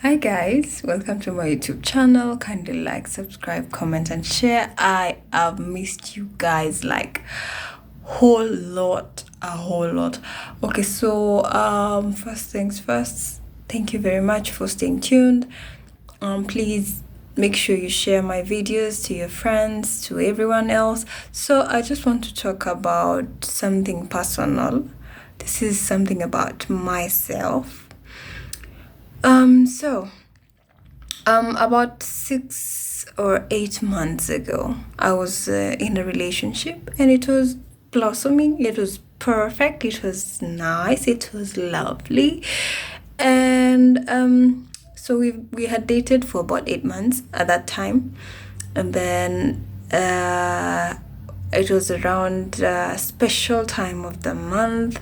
Hi guys, welcome to my YouTube channel. Kindly like, subscribe, comment and share. I have missed you guys like a whole lot. Okay, so first things first, thank you very much for staying tuned. Please make sure you share my videos to your friends, to everyone else. So I just want to talk about something personal. This is something about myself. About 6 or 8 months ago, I was in a relationship and it was blossoming. It was perfect. It was nice. It was lovely. And so we had dated for about 8 months at that time. And then it was around special time of the month,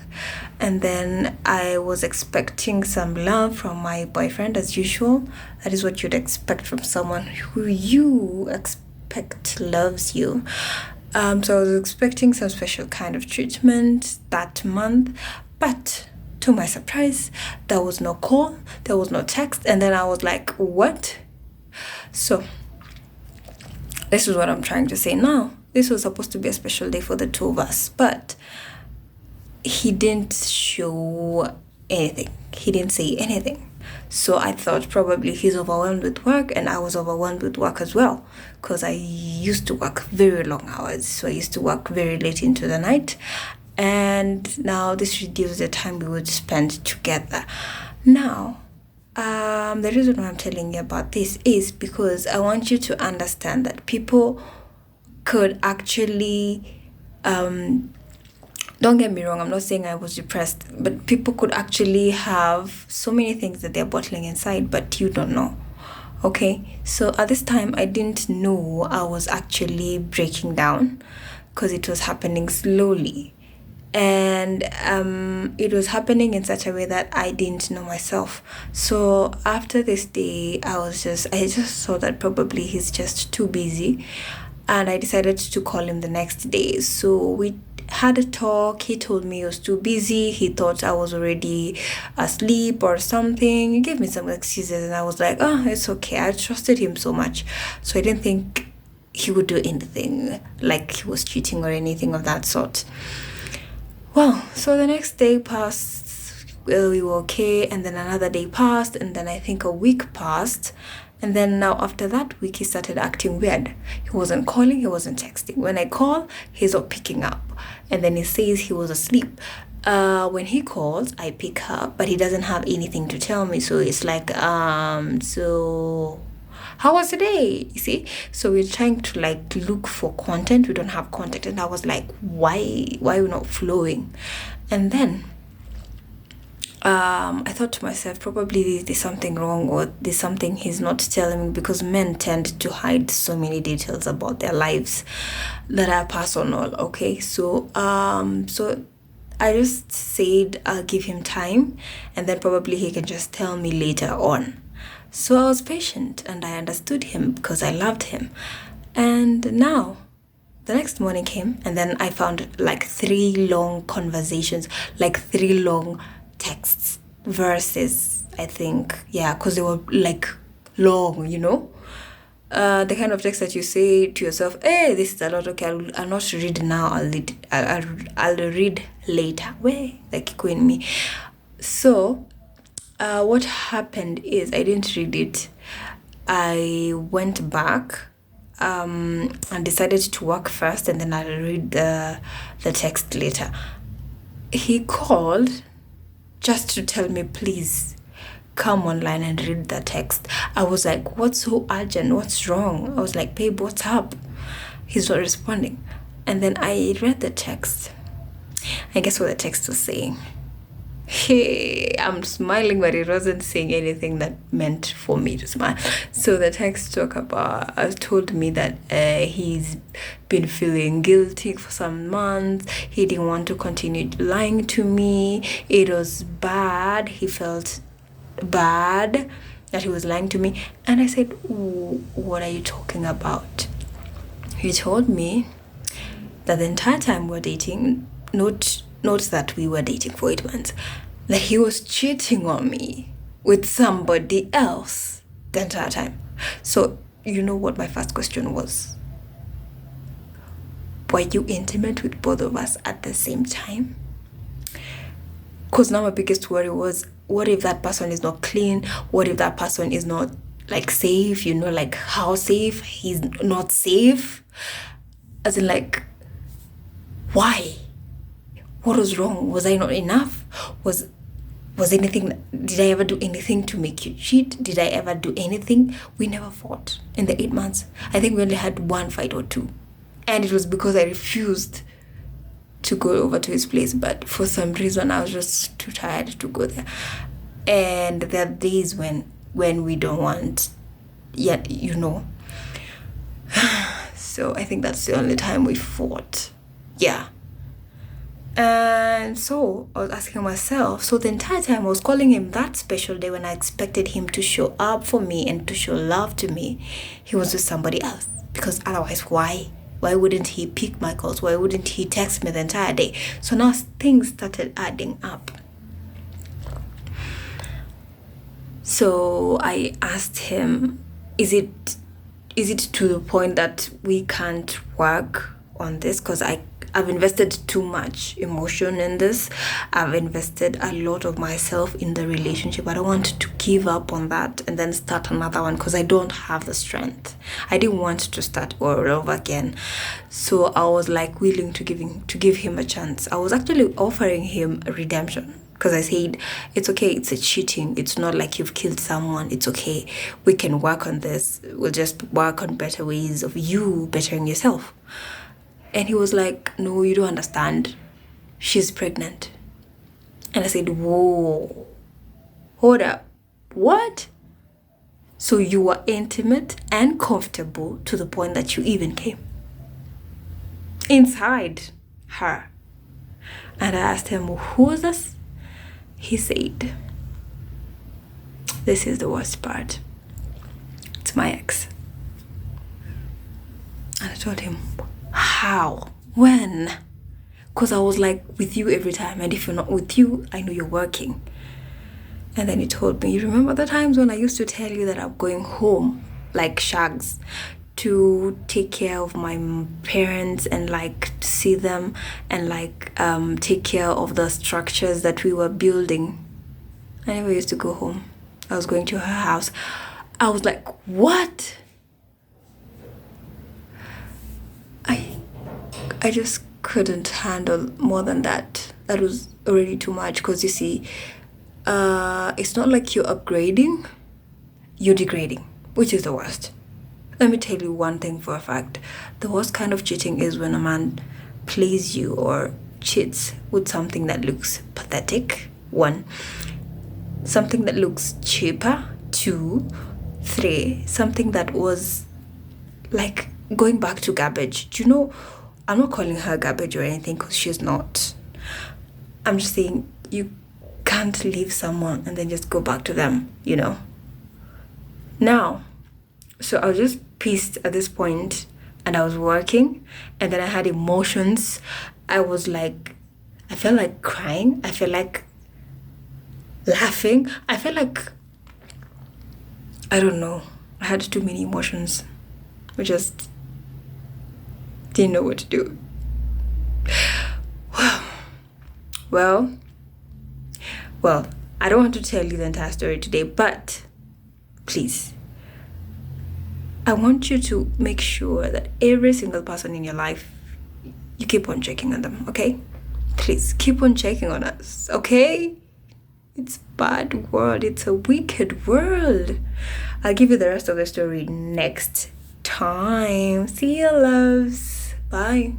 and then I was expecting some love from my boyfriend as usual. That is what you'd expect from someone who you expect loves you. So I was expecting some special kind of treatment that month, but to my surprise, there was no call, there was no text, and then I was like, what? So this is what I'm trying to say now. This was supposed to be a special day for the two of us, but he didn't show anything. He didn't say anything. So I thought probably he's overwhelmed with work and I was overwhelmed with work as well, because I used to work very long hours. So I used to work very late into the night, and now this reduced the time we would spend together. Now, the reason why I'm telling you about this is because I want you to understand that people could actually don't get me wrong, I'm not saying I was depressed, but people could actually have so many things that they're bottling inside, but you don't know. Okay, so at this time I didn't know I was actually breaking down, because it was happening slowly, and it was happening in such a way that I didn't know myself. So after this day, I just saw that probably he's just too busy, and I decided to call him the next day. So we had a talk. He told me he was too busy. He thought I was already asleep or something. He gave me some excuses, and I was like, oh, it's okay. I trusted him so much. So I didn't think he would do anything like he was cheating or anything of that sort. Well, so the next day passed. Well, we were okay, and then another day passed, and then I think a week passed. And then now after that week, he started acting weird. He wasn't calling, he wasn't texting. When I call, he's not picking up. And then he says he was asleep. When he calls, I pick up, but he doesn't have anything to tell me. So it's like, so how was the day? You see? So we're trying to like look for content. We don't have content. And I was like, why are we not flowing? And then I thought to myself, probably there's something wrong, or there's something he's not telling me, because men tend to hide so many details about their lives that are personal. Okay, so I just said I'll give him time, and then probably he can just tell me later on. So I was patient and I understood him because I loved him. And now the next morning came, and then I found like 3 long conversations, like 3 long texts, verses, I think. Yeah, because they were like long, the kind of text that you say to yourself, hey, this is a lot. Okay, I'll not read now. I'll read later. Where like queen me. So what happened is I didn't read it. I went back and decided to work first, and then I'll read the text later. He called just to tell me, please come online and read the text. I was like, what's so urgent? What's wrong? I was like, babe, what's up? He's not responding. And then I read the text. I guess what the text was saying. Hey, I'm smiling, but it wasn't saying anything that meant for me to smile. So the text told me that he's been feeling guilty for some months. He didn't want to continue lying to me. It was bad. He felt bad that he was lying to me. And I said, what are you talking about? He told me that the entire time we're dating, note that we were dating for 8 months, that he was cheating on me with somebody else the entire time. So, you know what my first question was? Were you intimate with both of us at the same time? Because now my biggest worry was, what if that person is not clean? What if that person is not like safe? Like how safe? He's not safe. As in, like, why? What was wrong? Was I not enough? Was anything, did I ever do anything to make you cheat? Did I ever do anything? We never fought in the 8 months. I think we only had one fight or two. And it was because I refused to go over to his place. But for some reason, I was just too tired to go there. And there are days when we don't want, yet, So I think that's the only time we fought. Yeah. And so I was asking myself, so the entire time I was calling him that special day when I expected him to show up for me and to show love to me, he was with somebody else. Because otherwise, why? Why wouldn't he pick my calls? Why wouldn't he text me the entire day? So now things started adding up. So I asked him, is it to the point that we can't work on this? Because I've invested too much emotion in this. I've invested a lot of myself in the relationship. I don't want to give up on that and then start another one because I don't have the strength. I didn't want to start all over again. So I was like willing to give him a chance. I was actually offering him a redemption because I said, it's okay, it's a cheating. It's not like you've killed someone. It's okay. We can work on this. We'll just work on better ways of you bettering yourself. And he was like, no, you don't understand. She's pregnant. And I said, whoa, hold up. What? So you were intimate and comfortable to the point that you even came inside her. And I asked him, who is this? He said, this is the worst part. It's my ex. And I told him, how? When? Because I was like with you every time. And if you're not with you, I know you're working. And then he told me, you remember the times when I used to tell you that I'm going home, like shags, to take care of my parents and like to see them and like take care of the structures that we were building. I never used to go home. I was going to her house. I was like, what? I just couldn't handle more than that. That was already too much because you see, it's not like you're upgrading, you're degrading, which is the worst. Let me tell you one thing for a fact. The worst kind of cheating is when a man plays you or cheats with something that looks pathetic. 1, something that looks cheaper. 2, 3, something that was like going back to garbage. Do you know, I'm not calling her garbage or anything because she's not. I'm just saying you can't leave someone and then just go back to them, Now, so I was just pissed at this point and I was working and then I had emotions. I felt like crying. I felt like laughing. I felt like, I don't know. I had too many emotions. I just didn't know what to do. Well, I don't want to tell you the entire story today, but please, I want you to make sure that every single person in your life, you keep on checking on them, okay? Please keep on checking on us, okay? It's a bad world. It's a wicked world. I'll give you the rest of the story next time. See you, loves. Bye.